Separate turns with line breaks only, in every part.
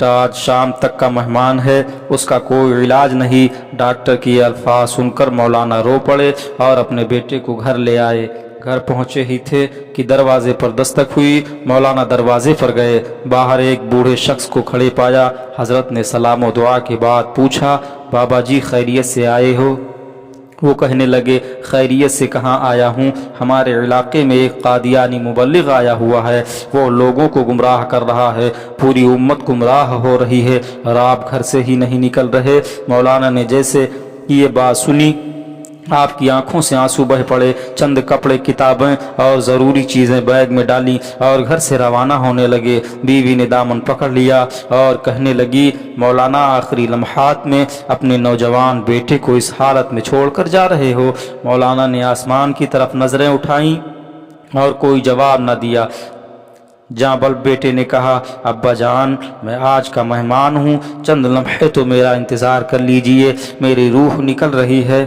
بیٹا آج شام تک کا مہمان ہے، اس کا کوئی علاج نہیں۔ ڈاکٹر کی یہ الفاظ سن کر مولانا رو پڑے اور اپنے بیٹے کو گھر لے آئے۔ گھر پہنچے ہی تھے کہ دروازے پر دستک ہوئی۔ مولانا دروازے پر گئے، باہر ایک بوڑھے شخص کو کھڑے پایا۔ حضرت نے سلام و دعا کے بعد پوچھا، بابا جی خیریت سے آئے ہو؟ وہ کہنے لگے، خیریت سے کہاں آیا ہوں، ہمارے علاقے میں ایک قادیانی مبلغ آیا ہوا ہے، وہ لوگوں کو گمراہ کر رہا ہے، پوری امت گمراہ ہو رہی ہے اور آپ گھر سے ہی نہیں نکل رہے۔ مولانا نے جیسے یہ بات سنی آپ کی آنکھوں سے آنسو بہہ پڑے، چند کپڑے، کتابیں اور ضروری چیزیں بیگ میں ڈالیں اور گھر سے روانہ ہونے لگے۔ بیوی نے دامن پکڑ لیا اور کہنے لگی، مولانا آخری لمحات میں اپنے نوجوان بیٹے کو اس حالت میں چھوڑ کر جا رہے ہو؟ مولانا نے آسمان کی طرف نظریں اٹھائیں اور کوئی جواب نہ دیا۔ جاں بلب بیٹے نے کہا، ابا جان میں آج کا مہمان ہوں، چند لمحے تو میرا انتظار کر لیجئے، میری روح نکل رہی ہے،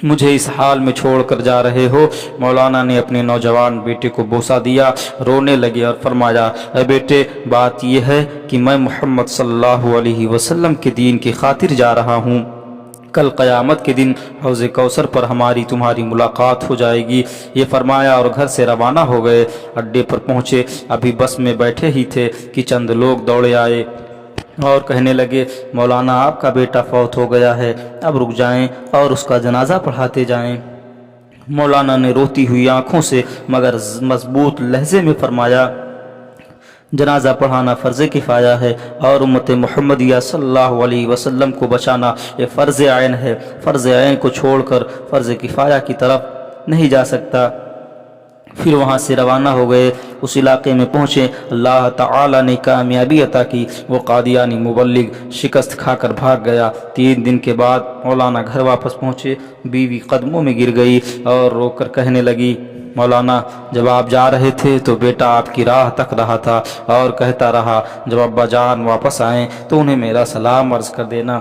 مجھے اس حال میں چھوڑ کر جا رہے ہو؟ مولانا نے اپنے نوجوان بیٹے کو بوسہ دیا، رونے لگے اور فرمایا، اے بیٹے بات یہ ہے کہ میں محمد صلی اللہ علیہ وسلم کے دین کی خاطر جا رہا ہوں، کل قیامت کے دن حوض کوثر پر ہماری تمہاری ملاقات ہو جائے گی۔ یہ فرمایا اور گھر سے روانہ ہو گئے۔ اڈے پر پہنچے، ابھی بس میں بیٹھے ہی تھے کہ چند لوگ دوڑے آئے اور کہنے لگے، مولانا آپ کا بیٹا فوت ہو گیا ہے، اب رک جائیں اور اس کا جنازہ پڑھاتے جائیں۔ مولانا نے روتی ہوئی آنکھوں سے مگر مضبوط لہجے میں فرمایا، جنازہ پڑھانا فرض کفایہ ہے اور امت محمدیہ صلی اللہ علیہ وسلم کو بچانا یہ فرض عین ہے، فرض عین کو چھوڑ کر فرض کفایہ کی طرف نہیں جا سکتا۔ پھر وہاں سے روانہ ہو گئے، اس علاقے میں پہنچے، اللہ تعالی نے کامیابی عطا کی، وہ قادیانی مبلغ شکست کھا کر بھاگ گیا۔ 3 دن کے بعد مولانا گھر واپس پہنچے، بیوی قدموں میں گر گئی اور رو کر کہنے لگی، مولانا جب آپ جا رہے تھے تو بیٹا آپ کی راہ تک رہا تھا اور کہتا رہا جب ابا جان واپس آئیں تو انہیں میرا سلام عرض کر دینا۔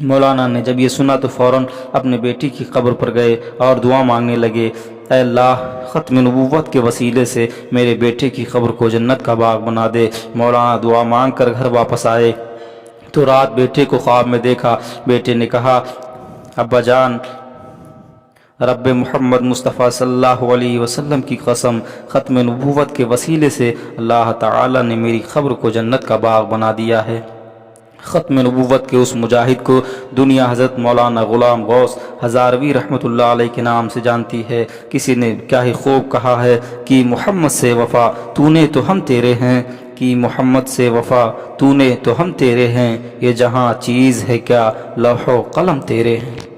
مولانا نے جب یہ سنا تو فوراً اپنے بیٹی کی قبر پر گئے اور دعا مانگنے لگے، اے اللہ ختم نبوت کے وسیلے سے میرے بیٹے کی قبر کو جنت کا باغ بنا دے۔ مولانا دعا مانگ کر گھر واپس آئے تو رات بیٹے کو خواب میں دیکھا۔ بیٹے نے کہا، ابا جان رب محمد مصطفیٰ صلی اللہ علیہ وسلم کی قسم، ختم نبوت کے وسیلے سے اللہ تعالی نے میری قبر کو جنت کا باغ بنا دیا ہے۔ ختم نبوت کے اس مجاہد کو دنیا حضرت مولانا غلام غوث ہزاروی رحمۃ اللہ علیہ کے نام سے جانتی ہے۔ کسی نے کیا ہی خوب کہا ہے کہ محمد سے وفا تو نے تو ہم تیرے ہیں، کہ محمد سے وفا تو نے تو ہم تیرے ہیں، یہ جہاں چیز ہے کیا لوح و قلم تیرے ہیں۔